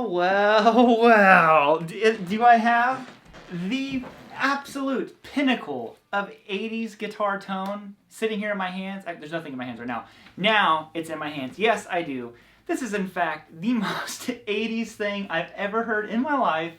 Well. Do I have the absolute pinnacle of 80s guitar tone sitting here in my hands? There's nothing in my hands right now. Now it's in my hands. Yes, I do. This is, in fact, the most 80s thing I've ever heard in my life,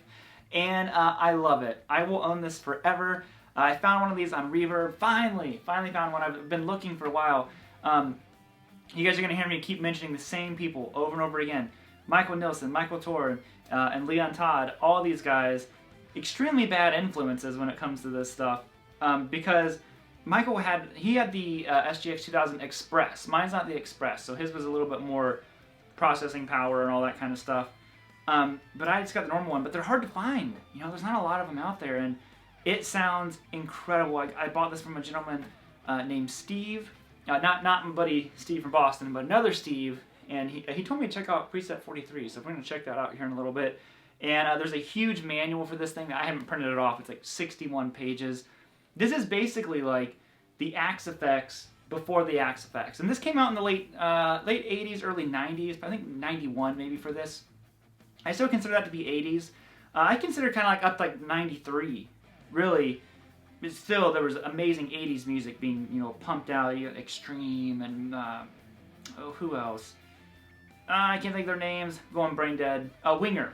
and I love it. I will own this forever. I found one of these on Reverb. Finally found one. I've been looking for a while. You guys are going to hear me keep mentioning the same people over and over again. Michael Nilsson, Michael Torn, and Leon Todd, all these guys, extremely bad influences when it comes to this stuff, because Michael had the SGX 2000 Express. Mine's not the Express, so his was a little bit more processing power and all that kind of stuff. But I just got the normal one, but they're hard to find. You know, there's not a lot of them out there, and it sounds incredible. I bought this from a gentleman named Steve, not my buddy Steve from Boston, but another Steve. And he told me to check out Preset 43, so we're going to check that out here in a little bit. And there's a huge manual for this thing. I haven't printed it off. It's like 61 pages. This is basically like the Axe effects before the Axe effects. And this came out in the late 80s, early 90s. I think 91 maybe for this. I still consider that to be 80s. I consider kind of like up to like 93. Really, but still there was amazing 80s music being, you know, pumped out. You got Extreme and who else? I can't think of their names. Going brain dead. Winger.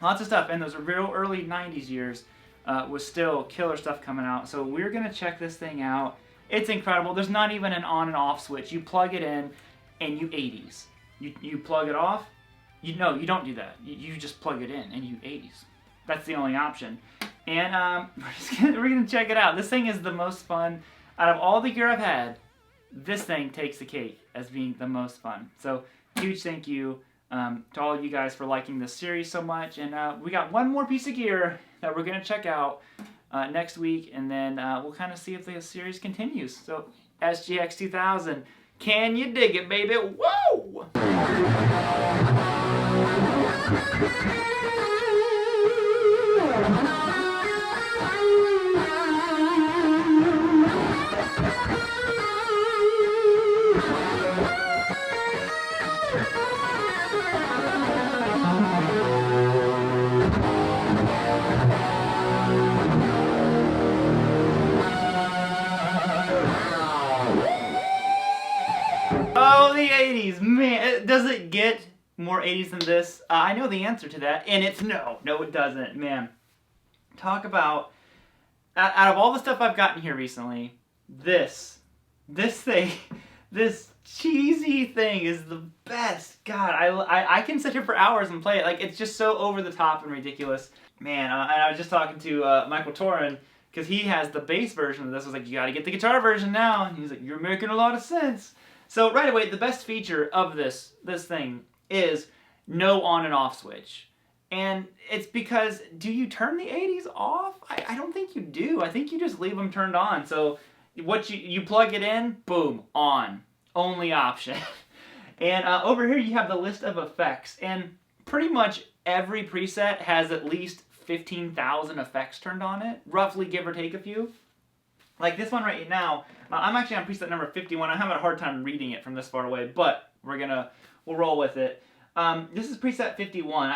Lots of stuff. And those real early 90s years was still killer stuff coming out. So we're going to check this thing out. It's incredible. There's not even an on and off switch. You plug it in and you 80s. You plug it off. No, you don't do that. You just plug it in and you 80s. That's the only option. And we're going to check it out. This thing is the most fun. Out of all the gear I've had, this thing takes the cake as being the most fun. So huge thank you to all of you guys for liking this series so much. And we got one more piece of gear that we're going to check out next week, and then we'll kind of see if the series continues. So SGX 2000, can you dig it, baby? Whoa! Oh, the 80s, man, does it get more 80s than this? I know the answer to that, and it's no. No, it doesn't, man. Talk about, out of all the stuff I've gotten here recently, this thing, this cheesy thing is the best. God, I can sit here for hours and play it. Like, it's just so over the top and ridiculous. Man, and I was just talking to Michael Torin, because he has the bass version of this. I was like, you gotta get the guitar version now. And he's like, you're making a lot of sense. So right away, the best feature of this thing is no on and off switch. And it's because, do you turn the 80s off? I don't think you do. I think you just leave them turned on. So what you plug it in, boom, on. Only option. And over here you have the list of effects. And pretty much every preset has at least 15,000 effects turned on it. Roughly, give or take a few. Like this one right now, I'm actually on preset number 51. I'm having a hard time reading it from this far away, but we'll roll with it. This is preset 51.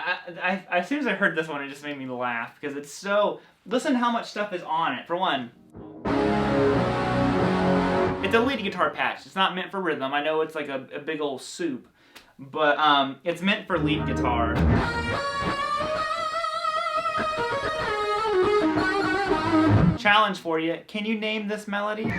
As soon as I heard this one, it just made me laugh because it's so. Listen to how much stuff is on it. For one, it's a lead guitar patch. It's not meant for rhythm. I know it's like a big old soup, but it's meant for lead guitar. Challenge for you. Can you name this melody?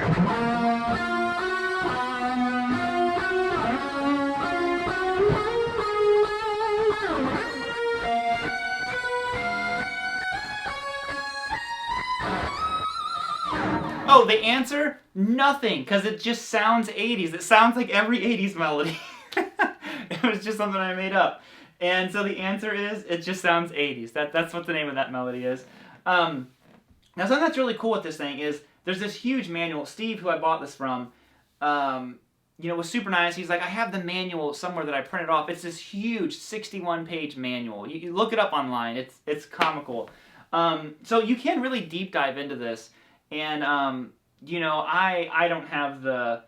Oh, the answer? Nothing, because it just sounds 80s. It sounds like every 80s melody. It was just something I made up. And so the answer is, it just sounds 80s. That's what the name of that melody is. Now, something that's really cool with this thing is there's this huge manual. Steve, who I bought this from, you know, was super nice. He's like, I have the manual somewhere that I printed off. It's this huge 61-page manual. You look it up online. It's comical. So you can really deep dive into this. And, you know, I don't have the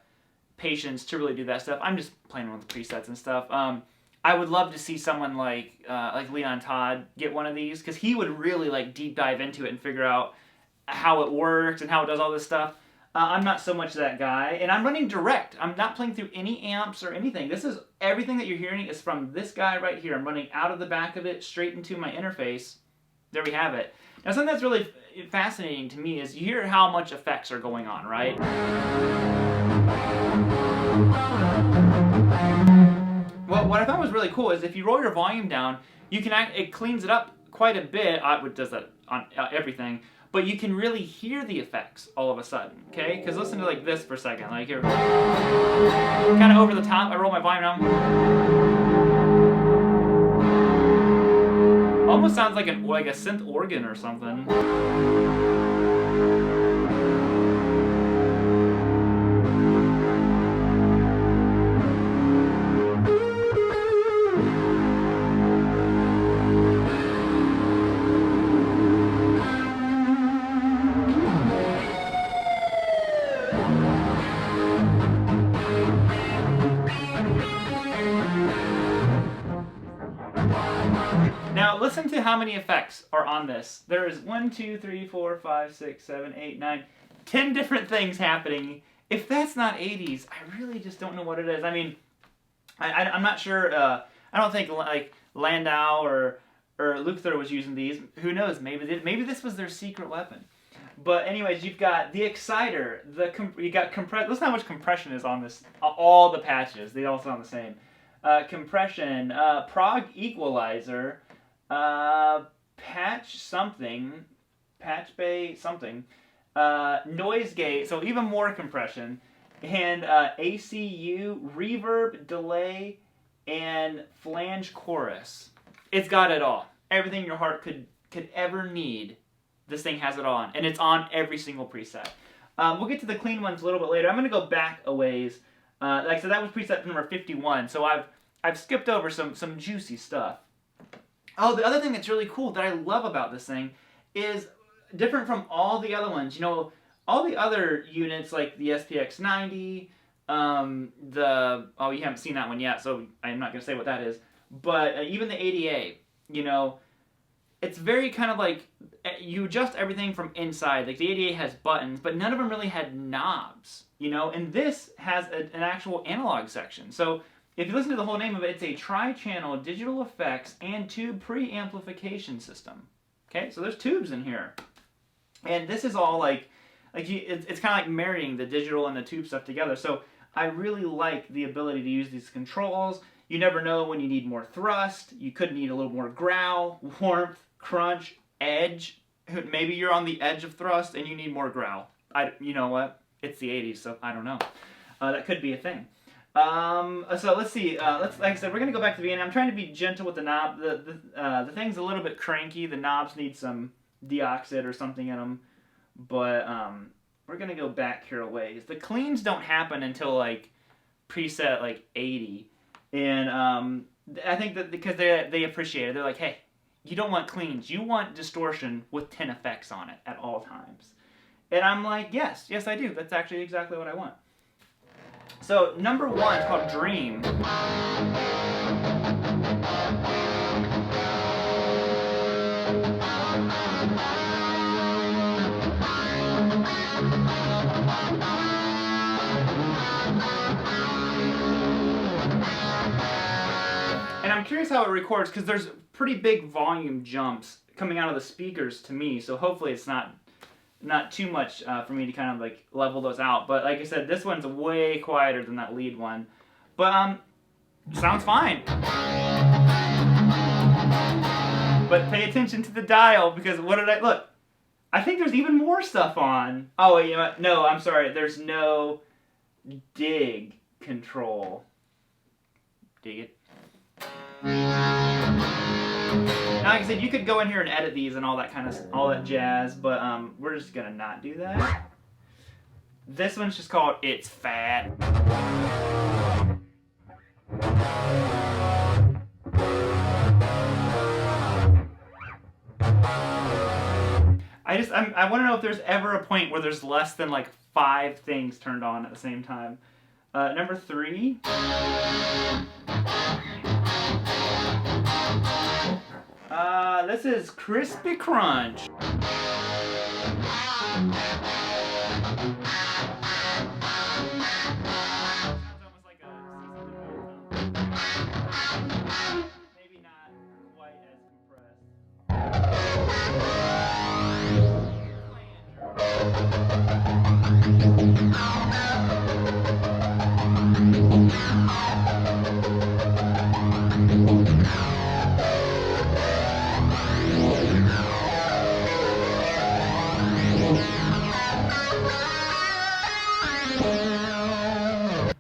patience to really do that stuff. I'm just playing with the presets and stuff. I would love to see someone like Leon Todd get one of these, because he would really like deep dive into it and figure out how it works and how it does all this stuff. I'm not so much that guy, and I'm running direct. I'm not playing through any amps or anything. This is everything that you're hearing is from this guy right here. I'm running out of the back of it straight into my interface. There we have it. Now, something that's really fascinating to me is you hear how much effects are going on, right? Well, what I thought was really cool is if you roll your volume down, you can it cleans it up quite a bit. It does that on everything. But you can really hear the effects all of a sudden, okay? Because listen to like this for a second. Like here, kind of over the top, I roll my volume down. Almost sounds like a synth organ or something. Now listen to how many effects are on this. There is 1, 2, 3, 4, 5, 6, 7, 8, 9, 10 different things happening. If that's not 80s, I really just don't know what it is. I mean, I'm not sure. I don't think like Landau or Luther was using these. Who knows? Maybe this was their secret weapon. But anyways, you've got the exciter. You got compress. Listen how much compression is on this. All the patches. They all sound the same. Compression. Prog equalizer. Patch something, patch bay something, noise gate, so even more compression, and ACU, reverb, delay, and flange chorus. It's got it all. Everything your heart could ever need, this thing has it on, and it's on every single preset. We'll get to the clean ones a little bit later. I'm going to go back a ways. Like I said, that was preset number 51, so I've skipped over some juicy stuff. Oh, the other thing that's really cool that I love about this thing is different from all the other ones. You know, all the other units like the SPX 90, you haven't seen that one yet, so I'm not going to say what that is. But even the ADA, you know, it's very kind of like you adjust everything from inside. Like the ADA has buttons, but none of them really had knobs, you know, and this has an actual analog section. So if you listen to the whole name of it, it's a tri-channel digital effects and tube pre-amplification system. Okay, so there's tubes in here. And this is all it's kind of like marrying the digital and the tube stuff together. So I really like the ability to use these controls. You never know when you need more thrust. You could need a little more growl, warmth, crunch, edge. Maybe you're on the edge of thrust and you need more growl. You know what? It's the 80s, so I don't know. That could be a thing. So let's see. Like I said, we're gonna go back to the beginning. I'm trying to be gentle with the knob. The thing's a little bit cranky. The knobs need some deoxid or something in them. But we're gonna go back here a ways. The cleans don't happen until like preset like 80, and I think that because they appreciate it. They're like, hey, you don't want cleans. You want distortion with 10 effects on it at all times. And I'm like, yes, I do. That's actually exactly what I want. So number 1 is called Dream. And I'm curious how it records because there's pretty big volume jumps coming out of the speakers to me, so hopefully it's not too much for me to kind of like level those out. But like I said, this one's way quieter than that lead one. But sounds fine. But pay attention to the dial because what did look? I think there's even more stuff on. Oh wait, you know what? No, I'm sorry. There's no dig control. Dig it. Now, like I said, you could go in here and edit these and all that jazz, but we're just gonna not do that. This one's just called "It's Fat." I want to know if there's ever a point where there's less than like 5 things turned on at the same time. Number 3. This is Crispy Crunch. Maybe not quite as compressed.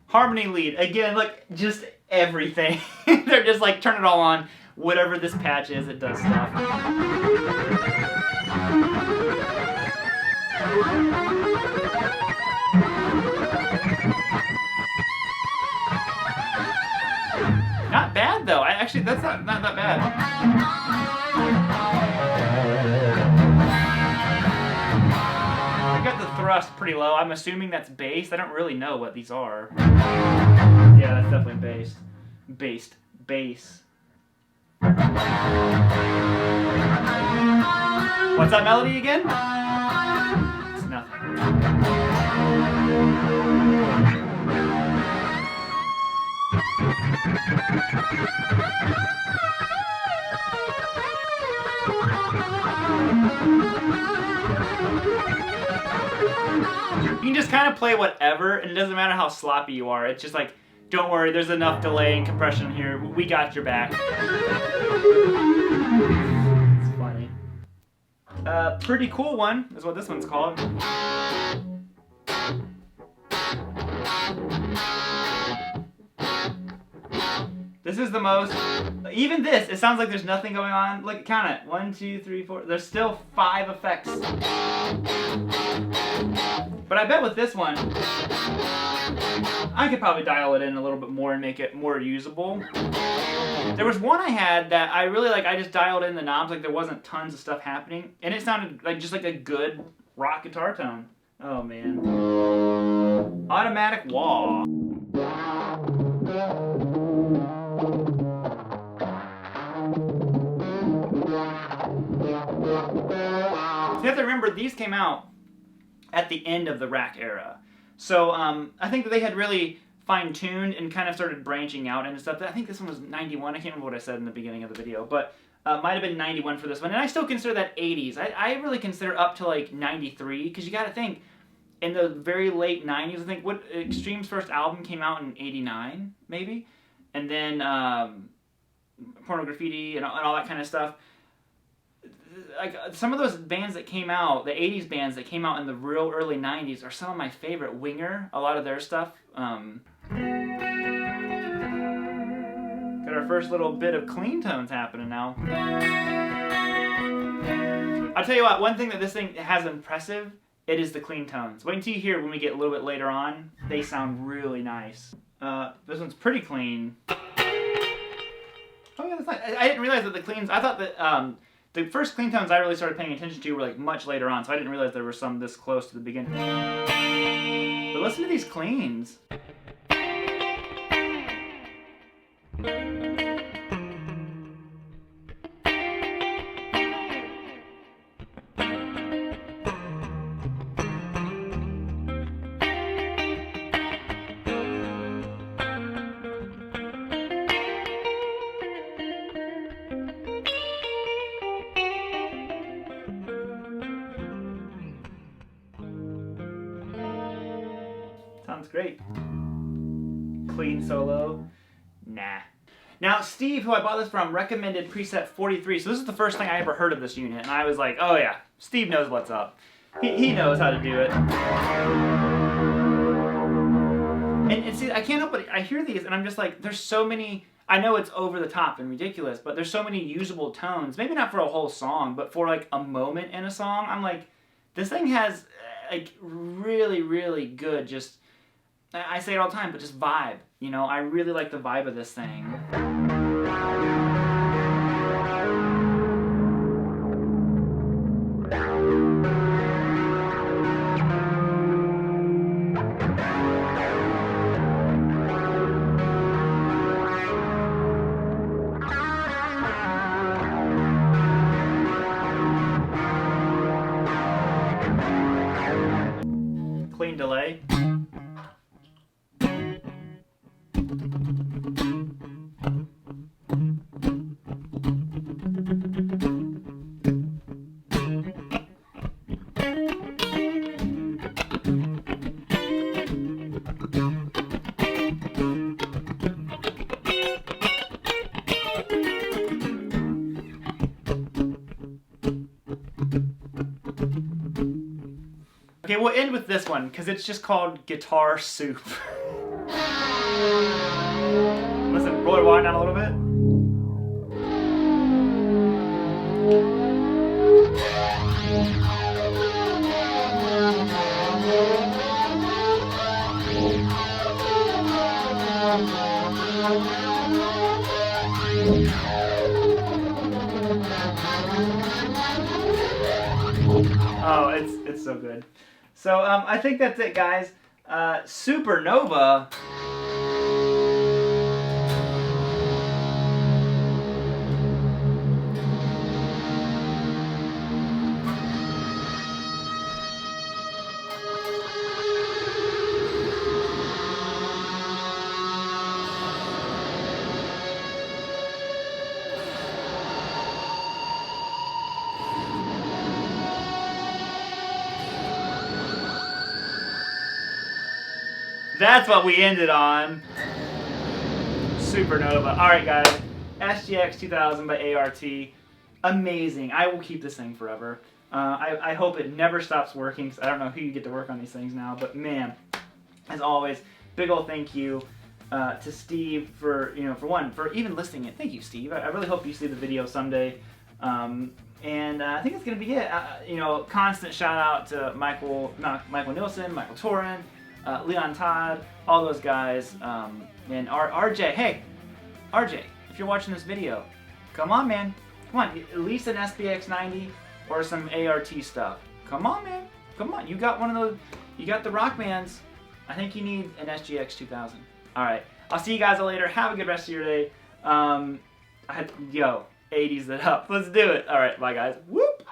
Harmony lead. Again, look, just everything. They're just like, turn it all on. Whatever this patch is, it does stuff. Not bad though. Actually, that's not that bad. I got the thrust pretty low. I'm assuming that's bass. I don't really know what these are. Yeah, that's definitely bass. Bass. What's that melody again? It's nothing. You can just kind of play whatever, and it doesn't matter how sloppy you are. It's just like, don't worry, there's enough delay and compression here. We got your back. It's funny. Pretty cool one is what this one's called. This is the most, even this, it sounds like there's nothing going on. Look, count it. 1, 2, 3, 4. There's still 5 effects. But I bet with this one, I could probably dial it in a little bit more and make it more usable. There was one I had that I really like, I just dialed in the knobs, like there wasn't tons of stuff happening, and it sounded like just like a good rock guitar tone. Oh man. Automatic wah. You have to remember, these came out at the end of the rack era. So I think that they had really fine-tuned and kind of started branching out and stuff. I think this one was 91. I can't remember what I said in the beginning of the video, but might have been 91 for this one. And I still consider that 80s. I really consider up to like 93, because you got to think, in the very late 90s, I think, what Extreme's first album came out in 89, maybe? And then Porno Graffiti and all that kind of stuff. Like some of those bands that came out, the 80s bands that came out in the real early 90s are some of my favorite. Winger, a lot of their stuff. Got our first little bit of clean tones happening now. I'll tell you what, one thing that this thing has impressive, it is the clean tones. Wait until you hear when we get a little bit later on, they sound really nice. This one's pretty clean. Oh yeah, that's nice. I didn't realize that the cleans, I thought that the first clean tones I really started paying attention to were like much later on, so I didn't realize there were some this close to the beginning. But listen to these cleans. Sounds great. Clean solo? Nah. Now, Steve, who I bought this from, recommended preset 43, so this is the first thing I ever heard of this unit, and I was like, oh yeah, Steve knows what's up. He knows how to do it. And see, I can't help but, I hear these, and I'm just like, there's so many, I know it's over the top and ridiculous, but there's so many usable tones, maybe not for a whole song, but for like a moment in a song. I'm like, this thing has like really, really good, just, I say it all the time, but just vibe. You know, I really like the vibe of this thing. clean delay. Okay, we'll end with this one because it's just called Guitar Soup. Listen, roll your wire down a little bit. Oh, it's so good. So I think that's it, guys. Supernova. That's what we ended on. Supernova. Alright guys, SGX 2000 by ART. Amazing. I will keep this thing forever. I hope it never stops working, because I don't know who you get to work on these things now, but man, as always, big old thank you to Steve for, for even listing it. Thank you, Steve. I really hope you see the video someday. And I think it's going to be it. Constant shout out to Michael Nielsen, Michael Torin, Leon Todd, all those guys, and RJ. Hey, RJ, if you're watching this video, come on, man. Come on, at least an SPX 90 or some ART stuff. Come on, man. Come on. You got one of those. You got the Rockmans. I think you need an SGX 2000. All right. I'll see you guys later. Have a good rest of your day. 80s it up. Let's do it. All right. Bye, guys. Whoop.